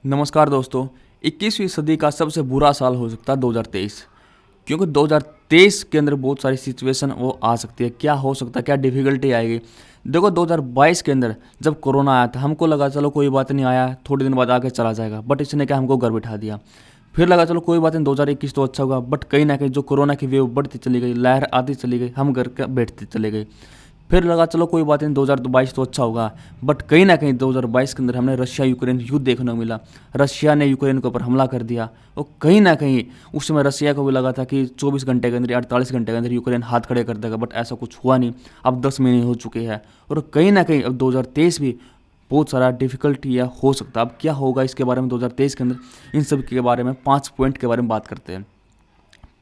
नमस्कार दोस्तों। 21वीं सदी का सबसे बुरा साल हो सकता है 2023, क्योंकि 2023 के अंदर बहुत सारी सिचुएशन वो आ सकती है। क्या हो सकता है, क्या डिफिकल्टी आएगी। देखो 2022 के अंदर जब कोरोना आया था, हमको लगा चलो कोई बात नहीं, आया थोड़े दिन बाद आके चला जाएगा, बट इसने क्या हमको घर बिठा दिया। फिर लगा चलो कोई बात नहीं, 2021 तो अच्छा होगा, बट कहीं ना कहीं जो कोरोना की वेव बढ़ती चली गई, लहर आती चली गई, हम घर के बैठते चले गए। फिर लगा चलो कोई बात नहीं, 2022 तो अच्छा होगा, बट कहीं ना कहीं 2022 के अंदर हमने रशिया यूक्रेन युद्ध देखने को मिला। रशिया ने यूक्रेन के ऊपर हमला कर दिया, और कहीं ना कहीं उस समय रशिया को भी लगा था कि 24 घंटे के अंदर 48 घंटे के अंदर यूक्रेन हाथ खड़े कर देगा, बट ऐसा कुछ हुआ नहीं। अब 10 महीने हो चुके हैं, और कहीं ना कहीं अब 2023 भी बहुत सारा डिफिकल्टी या हो सकता है। अब क्या होगा इसके बारे में 2023 के अंदर, इन सब के बारे में 5 पॉइंट के बारे में बात करते हैं।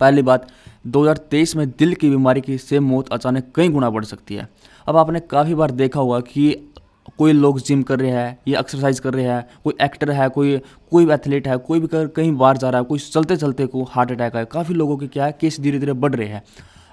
पहली बात, 2023 में दिल की बीमारी की से मौत अचानक कई गुना बढ़ सकती है। अब आपने काफ़ी बार देखा होगा कि कोई लोग जिम कर रहे हैं या एक्सरसाइज कर रहे हैं, कोई एक्टर है, कोई कोई भी एथलीट है, कोई भी कहीं बाहर जा रहा है, कोई चलते चलते को हार्ट अटैक है। काफ़ी लोगों के क्या है, केस धीरे धीरे बढ़ रहे हैं।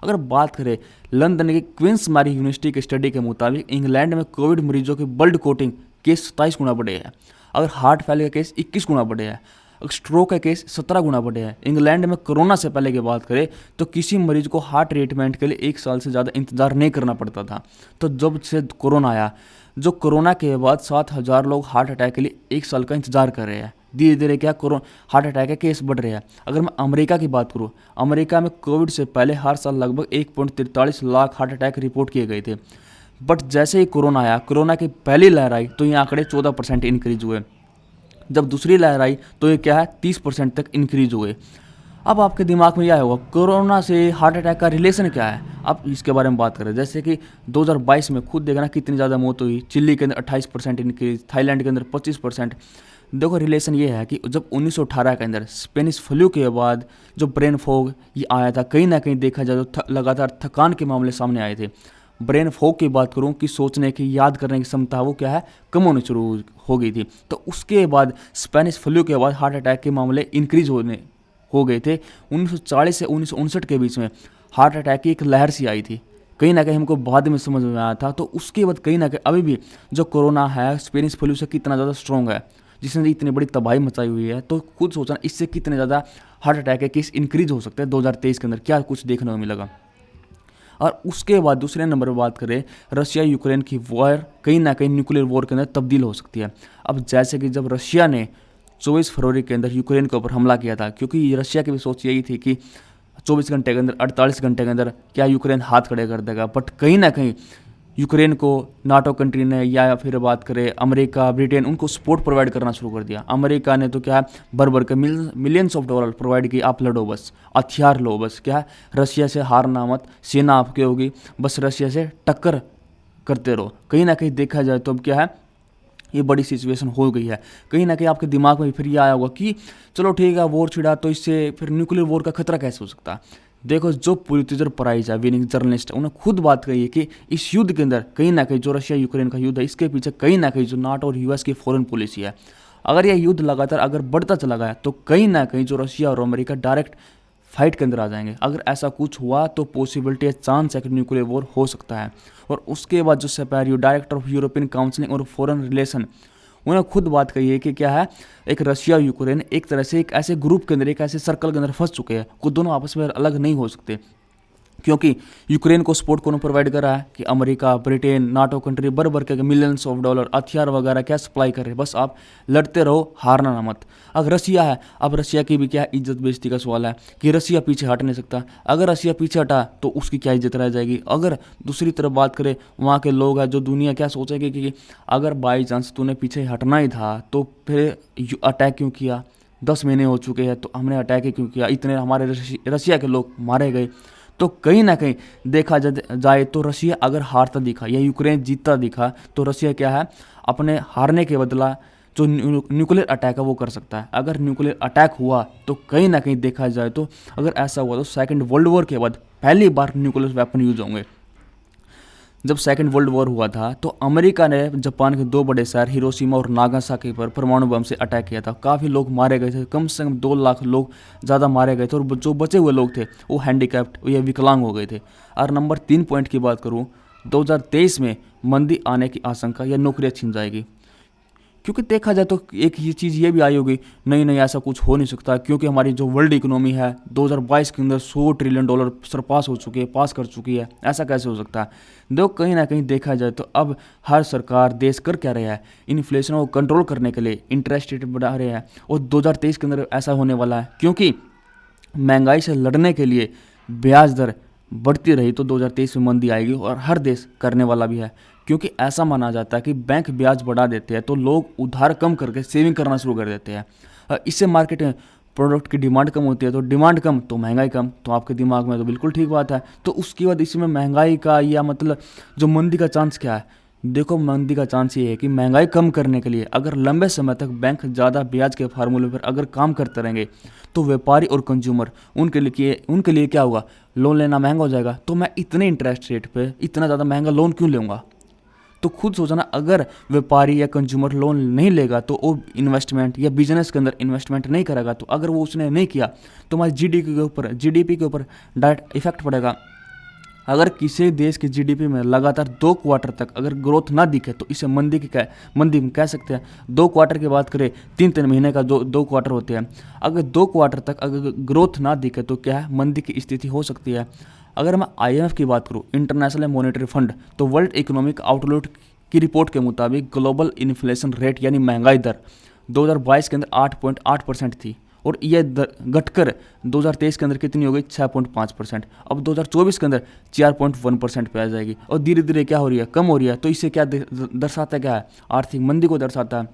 अगर बात करें लंदन की क्वींस मैरी यूनिवर्सिटी के स्टडी के मुताबिक, इंग्लैंड में कोविड मरीजों के ब्लड कोटिंग केस 27 गुना बढ़े हैं। अगर हार्ट फेल के केस 21 गुना बढ़े हैं। स्ट्रोक के केस 17 गुना बढ़े हैं। इंग्लैंड में कोरोना से पहले की बात करें तो किसी मरीज को हार्ट ट्रीटमेंट के लिए 1 साल से ज़्यादा इंतजार नहीं करना पड़ता था। तो जब से कोरोना आया, जो कोरोना के बाद 7,000 लोग हार्ट अटैक के लिए 1 साल का इंतजार कर रहे हैं। धीरे धीरे क्या हार्ट अटैक के केस बढ़ रहे हैं। अगर मैं अमेरिका की बात करूँ, अमेरिका में कोविड से पहले हर साल लगभग 1.43 लाख हार्ट अटैक रिपोर्ट किए गए थे, बट जैसे ही कोरोना आया, कोरोना की पहली लहर आई तो ये आंकड़े 14% इंक्रीज हुए। जब दूसरी लहर आई तो ये क्या है, 30% तक इंक्रीज हुए। अब आपके दिमाग में यह होगा कोरोना से हार्ट अटैक का रिलेशन क्या है। अब इसके बारे में बात करें, जैसे कि 2022 में खुद देखना कितनी ज़्यादा मौत हुई। चिली के अंदर 28% इंक्रीज, थाईलैंड के अंदर 25%। देखो रिलेशन ये है कि जब 1918 के अंदर स्पेनिश फ्लू के बाद जो ब्रेन फॉग ये आया था, कहीं ना कहीं देखा जाए तो लगातार थकान के मामले सामने आए थे। ब्रेन फॉग की बात करूं कि सोचने की, याद करने की क्षमता वो क्या है, कम होनी शुरू हो गई थी। तो उसके बाद स्पेनिश फ्लू के बाद हार्ट अटैक के मामले इंक्रीज हो गए थे। 1940 से 1959 के बीच में हार्ट अटैक की एक लहर सी आई थी, कहीं ना कहीं हमको बाद में समझ में आया था। तो उसके बाद कहीं ना कहीं अभी भी जो कोरोना है स्पेनिश फ्लू से कितना ज़्यादा स्ट्रॉन्ग है, जिसने इतनी बड़ी तबाही मचाई हुई है। तो खुद सोचना इससे कितने ज़्यादा हार्ट अटैक के केस इंक्रीज हो सकते हैं 2023 के अंदर, क्या कुछ देखने को मिलेगा। और उसके बाद दूसरे नंबर पर बात करें, रशिया यूक्रेन की वॉर कहीं ना कहीं न्यूक्लियर वॉर के अंदर तब्दील हो सकती है। अब जैसे कि जब रशिया ने 24 फरवरी के अंदर यूक्रेन के ऊपर हमला किया था, क्योंकि रशिया की भी सोच यही थी कि 24 घंटे के अंदर, 48 घंटे के अंदर क्या यूक्रेन हाथ खड़े कर देगा, बट कहीं ना कहीं यूक्रेन को नाटो कंट्री ने, या फिर बात करें अमेरिका, ब्रिटेन, उनको सपोर्ट प्रोवाइड करना शुरू कर दिया। अमेरिका ने तो क्या है, भर भर के मिलियंस ऑफ डॉलर प्रोवाइड किए, आप लड़ो बस, हथियार लो बस, क्या है, रशिया से हारना मत, सेना आपकी होगी, बस रशिया से टक्कर करते रहो। कहीं ना कहीं देखा जाए तो अब क्या है, ये बड़ी सिचुएशन हो गई है। कहीं ना कहीं आपके दिमाग में फिर ये आया होगा कि चलो ठीक है, वॉर छिड़ा तो इससे फिर न्यूक्लियर वॉर का खतरा कैसे हो सकता है। देखो जो पुलित्जर प्राइज है, विनिंग जर्नलिस्ट, उन्होंने खुद बात कही है कि इस युद्ध के अंदर कहीं ना कहीं जो रशिया यूक्रेन का युद्ध है, इसके पीछे कहीं ना कहीं जो नाटो और यूएस की फॉरेन पॉलिसी है। अगर यह युद्ध लगातार अगर बढ़ता चला गया तो कहीं ना कहीं जो रशिया और अमेरिका डायरेक्ट फाइट के अंदर आ जाएंगे। अगर ऐसा कुछ हुआ तो पॉसिबिलिटी है, चांस है कि न्यूक्लियर वॉर हो सकता है। और उसके बाद जो सेपेरियो, डायरेक्टर ऑफ यूरोपियन काउंसिलिंग और फॉरेन रिलेशन, उन्होंने खुद बात कही है कि क्या है, एक रशिया यूक्रेन एक तरह से एक ऐसे ग्रुप के अंदर, एक ऐसे सर्कल के अंदर फंस चुके हैं, खुद दोनों आपस में अलग नहीं हो सकते। क्योंकि यूक्रेन को सपोर्ट कौन प्रोवाइड कर रहा है कि अमेरिका, ब्रिटेन, नाटो कंट्री भर भर के मिलियंस ऑफ डॉलर हथियार वगैरह क्या सप्लाई कर रहे हैं, बस आप लड़ते रहो, हारना ना मत। अगर रशिया है, अब रशिया की भी क्या इज्जत बेइज्जती का सवाल है कि रशिया पीछे हट नहीं सकता। अगर रशिया पीछे हटा तो उसकी क्या इज्जत रह जाएगी। अगर दूसरी तरफ बात करें, वहाँ के लोग हैं, जो दुनिया क्या सोचेगी कि अगर बाई चांस तूने पीछे हटना ही था तो फिर अटैक क्यों किया, 10 महीने हो चुके हैं तो हमने अटैक ही क्यों किया, इतने हमारे रशिया के लोग मारे गए। तो कहीं ना कहीं देखा जाए तो रशिया अगर हारता दिखा या यूक्रेन जीतता दिखा तो रशिया क्या है, अपने हारने के बदला जो न्यूक्लियर अटैक है वो कर सकता है। अगर न्यूक्लियर अटैक हुआ तो कहीं ना कहीं देखा जाए तो अगर ऐसा हुआ तो सेकंड वर्ल्ड वॉर के बाद पहली बार न्यूक्लियर वेपन यूज होंगे। जब सेकंड वर्ल्ड वॉर हुआ था तो अमेरिका ने जापान के 2 बड़े शहर हिरोशिमा और नागासाकी पर परमाणु बम से अटैक किया था। काफ़ी लोग मारे गए थे, कम से कम 2 लाख लोग ज़्यादा मारे गए थे, और जो बचे हुए लोग थे वो हैंडीकैप्ड या विकलांग हो गए थे। और नंबर 3 पॉइंट की बात करूँ, 2023 में मंदी आने की आशंका या नौकरियाँ छिन जाएगी। क्योंकि देखा जाए तो एक ये चीज़ ये भी आई होगी, नहीं नहीं ऐसा कुछ हो नहीं सकता, क्योंकि हमारी जो वर्ल्ड इकोनॉमी है 2022 के अंदर $100 ट्रिलियन सरपास हो चुकी है, पास कर चुकी है, ऐसा कैसे हो सकता है। देखो कहीं ना कहीं देखा जाए तो अब हर सरकार देश कर क्या रहा है, इन्फ्लेशन को कंट्रोल करने के लिए इंटरेस्ट रेट बढ़ा रहे हैं, और 2023 के अंदर ऐसा होने वाला है, क्योंकि महंगाई से लड़ने के लिए ब्याज दर बढ़ती रही तो 2023 में मंदी आएगी, और हर देश करने वाला भी है, क्योंकि ऐसा माना जाता है कि बैंक ब्याज बढ़ा देते हैं तो लोग उधार कम करके सेविंग करना शुरू कर देते हैं। इससे मार्केट में प्रोडक्ट की डिमांड कम होती है, तो डिमांड कम तो महंगाई कम, तो आपके दिमाग में तो बिल्कुल ठीक बात है। तो उसके बाद इसमें महंगाई का या मतलब जो मंदी का चांस क्या है, देखो मंदी का चांस ये है कि महंगाई कम करने के लिए अगर लंबे समय तक बैंक ज़्यादा ब्याज के फार्मूले पर अगर काम करते रहेंगे तो व्यापारी और कंज्यूमर उनके लिए क्या होगा, लोन लेना महंगा हो जाएगा। तो मैं इतने इंटरेस्ट रेट पे इतना ज़्यादा महंगा लोन क्यों लूँगा। तो खुद सोचना, अगर व्यापारी या कंज्यूमर लोन नहीं लेगा तो वो इन्वेस्टमेंट या बिजनेस के अंदर इन्वेस्टमेंट नहीं करेगा, तो अगर वो उसने नहीं किया तो हमारी जीडीपी के ऊपर डायरेक्ट इफेक्ट पड़ेगा। अगर किसी देश की जीडीपी में लगातार 2 क्वार्टर तक अगर ग्रोथ ना दिखे तो इसे मंदी कह सकते हैं। 2 क्वार्टर की बात करें, 3-3 महीने का दो क्वार्टर होते हैं, अगर 2 क्वार्टर तक अगर ग्रोथ ना दिखे तो क्या है, मंदी की स्थिति हो सकती है। अगर मैं आईएमएफ की बात करूं, इंटरनेशनल मॉनेटरी फंड, तो वर्ल्ड इकोनॉमिक आउटलुक की रिपोर्ट के मुताबिक ग्लोबल इन्फ्लेशन रेट यानी महंगाई दर 2022 के अंदर 8.8% थी, और यह घटकर 2023 के अंदर कितनी हो गई, 6.5%। अब 2024 के अंदर 4.1% पे आ जाएगी, और धीरे धीरे क्या हो रही है, कम हो रही है। तो इससे क्या दर्शाता है, क्या है, आर्थिक मंदी को दर्शाता है।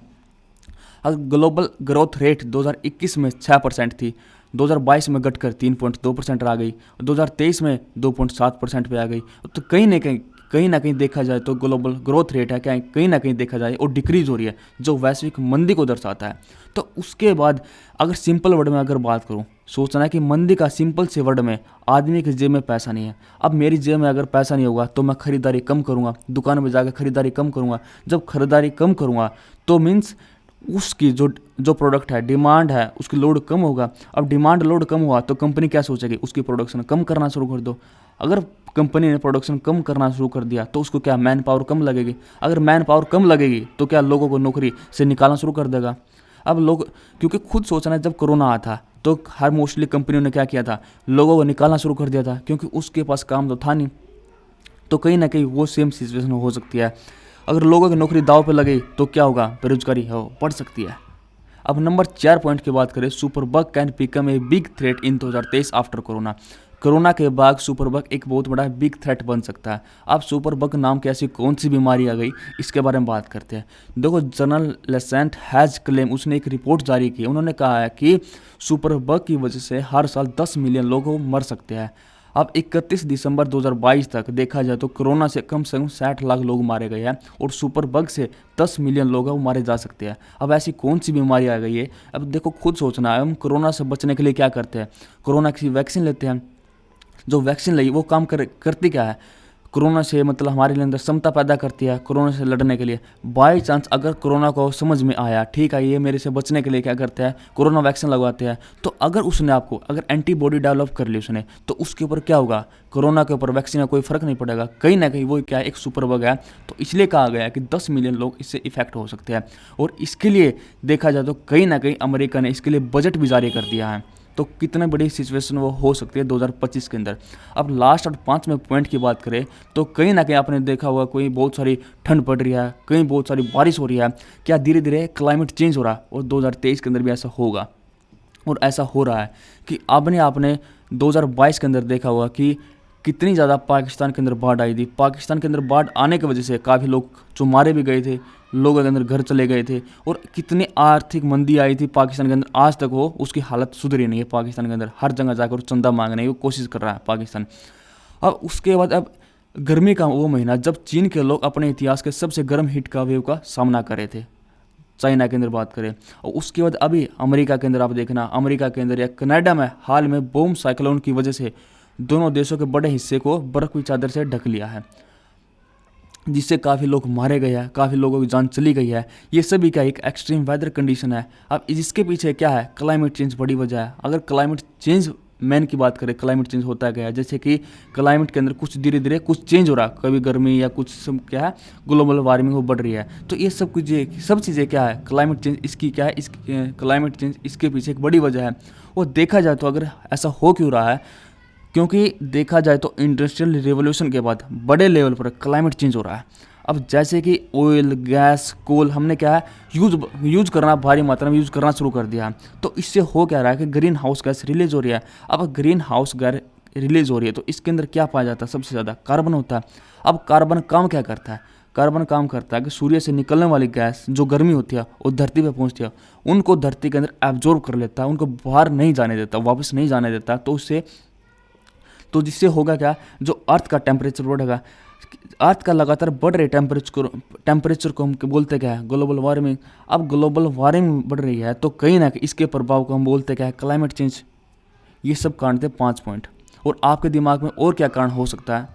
अगर ग्लोबल ग्रोथ रेट 2021 में 6% थी, 2022 में घटकर 3.2% आ गई, 2023 में 2.7% पे आ गई। तो कहीं ना कहीं देखा जाए तो ग्लोबल ग्रोथ रेट है क्या, कहीं ना कहीं देखा जाए और डिक्रीज हो रही है, जो वैश्विक मंदी को दर्शाता है। तो उसके बाद अगर सिंपल वर्ड में अगर बात करूं, सोचना है कि मंदी का सिंपल से वर्ड में, आदमी की जेब में पैसा नहीं है। अब मेरी जेब में अगर पैसा नहीं होगा तो मैं खरीदारी कम करूंगा, दुकान में जाकर खरीदारी कम करूंगा। जब खरीदारी कम करूंगा तो मीन्स उसकी जो प्रोडक्ट है, डिमांड है, उसकी लोड कम होगा। अब डिमांड लोड कम हुआ तो कंपनी क्या सोचेगी, उसकी प्रोडक्शन कम करना शुरू कर दो। अगर कंपनी ने प्रोडक्शन कम करना शुरू कर दिया तो उसको क्या, मैन पावर कम लगेगी। अगर मैन पावर कम लगेगी तो क्या, लोगों को नौकरी से निकालना शुरू कर देगा। अब लोग, क्योंकि खुद सोचना, जब कोरोना आया था तो हर मोस्टली कंपनियों ने क्या किया था, लोगों को निकालना शुरू कर दिया था, क्योंकि उसके पास काम तो था नहीं। तो कहीं ना कहीं वो सेम सिचुएशन हो सकती है। अगर लोगों की नौकरी दाव पे लगे तो क्या होगा, बेरोजगारी हो बढ़ सकती है। अब नंबर 4 पॉइंट की बात करें, super bug can become a big threat in 2023 after corona. Corona के बाद सुपर बग एक बहुत बड़ा बिग थ्रेट बन सकता है। अब सुपर बग नाम की ऐसी कौन सी बीमारी आ गई, इसके बारे में बात करते हैं। देखो, जर्नल लेसेंट हैज क्लेम, उसने एक रिपोर्ट जारी की। उन्होंने कहा है कि सुपर बग की वजह से हर साल 10 मिलियन लोग मर सकते हैं। अब 31 दिसंबर 2022 तक देखा जाए तो कोरोना से कम 60 लाख लोग मारे गए हैं, और सुपर बग से 10 मिलियन लोग वो मारे जा सकते हैं। अब ऐसी कौन सी बीमारी आ गई है। अब देखो, खुद सोचना है, हम कोरोना से बचने के लिए क्या करते हैं, कोरोना की वैक्सीन लेते हैं। जो वैक्सीन ली वो काम करती क्या है, कोरोना से मतलब हमारे अंदर क्षमता पैदा करती है कोरोना से लड़ने के लिए। बाई चांस अगर कोरोना को समझ में आया, ठीक है, ये मेरे से बचने के लिए क्या करते हैं, कोरोना वैक्सीन लगवाते हैं, तो अगर उसने आपको अगर एंटीबॉडी डेवलप कर ली उसने, तो उसके ऊपर क्या होगा, कोरोना के ऊपर वैक्सीन का कोई फर्क नहीं पड़ेगा। कहीं ना कहीं वो क्या है, एक सुपर बग है। तो इसलिए कहा गया है कि 10 मिलियन लोग इससे इफेक्ट हो सकते हैं, और इसके लिए देखा जाए तो कहीं ना कहीं अमेरिका ने इसके लिए बजट भी जारी कर दिया है। तो कितने बड़ी सिचुएशन वो हो सकती है 2025 के अंदर। अब लास्ट और 5वें पॉइंट की बात करें तो कहीं ना कहीं आपने देखा होगा, कोई बहुत सारी ठंड पड़ रही है, कहीं बहुत सारी बारिश हो रही है, क्या धीरे धीरे क्लाइमेट चेंज हो रहा है, और 2023 के अंदर भी ऐसा होगा। और ऐसा हो रहा है कि आपने 2022 के अंदर देखा होगा कि कितनी ज़्यादा पाकिस्तान के अंदर बाढ़ आई थी। पाकिस्तान के अंदर बाढ़ आने की वजह से काफ़ी लोग जो मारे भी गए थे, लोगों के अंदर घर चले गए थे, और कितनी आर्थिक मंदी आई थी पाकिस्तान के अंदर। आज तक वो उसकी हालत सुधरी नहीं है पाकिस्तान के अंदर, हर जगह जाकर चंदा मांगने की कोशिश कर रहा है पाकिस्तान। अब उसके बाद अब गर्मी का वो महीना जब चीन के लोग अपने इतिहास के सबसे गर्म हीट का वेव का सामना कर रहे थे, चाइना के अंदर बात करें। और उसके बाद अभी अमेरिका के अंदर आप देखना, अमेरिका के अंदर या कनाडा में हाल में बूम साइक्लोन की वजह से दोनों देशों के बड़े हिस्से को बर्फ की चादर से ढक लिया है, जिससे काफ़ी लोग मारे गए हैं, काफ़ी लोगों की जान चली गई है। ये सभी का एक एक्सट्रीम वेदर कंडीशन है। अब इसके पीछे क्या है, क्लाइमेट चेंज बड़ी वजह है। अगर क्लाइमेट चेंज मेन की बात करें क्लाइमेट चेंज होता गया है, जैसे कि क्लाइमेट के अंदर कुछ धीरे धीरे कुछ चेंज हो रहा है, कभी गर्मी या कुछ सब क्या है ग्लोबल वार्मिंग वो बढ़ रही है। तो ये सब कुछ सब चीज़ें क्या है क्लाइमेट चेंज, इसकी क्या है, इस क्लाइमेट चेंज इसके पीछे एक बड़ी वजह है। वो देखा जाए तो अगर ऐसा हो क्यों रहा है, क्योंकि देखा जाए तो इंडस्ट्रियल रिवोल्यूशन के बाद बड़े लेवल पर क्लाइमेट चेंज हो रहा है। अब जैसे कि ऑयल, गैस, कोल हमने क्या है यूज करना, भारी मात्रा में यूज करना शुरू कर दिया है। तो इससे हो क्या रहा है कि ग्रीन हाउस गैस रिलीज हो रही है। अब ग्रीन हाउस गैस रिलीज हो रही है तो इसके अंदर क्या पाया जाता है, सबसे ज़्यादा कार्बन होता है। अब कार्बन काम क्या करता है, कार्बन काम करता है कि सूर्य से निकलने वाली गैस जो गर्मी होती है वो धरती पे पहुंचती है, उनको धरती के अंदर एब्जॉर्ब कर लेता है, उनको बाहर नहीं जाने देता, वापस नहीं जाने देता। तो जिससे होगा क्या, जो अर्थ का टेम्परेचर बढ़ेगा, अर्थ का लगातार बढ़ रहे टेम्परेचर को हम बोलते क्या है, ग्लोबल वार्मिंग। अब ग्लोबल वार्मिंग बढ़ रही है तो कहीं ना कहीं इसके प्रभाव को हम बोलते क्या है, क्लाइमेट चेंज। ये सब कारण थे 5 पॉइंट। और आपके दिमाग में और क्या कारण हो सकता है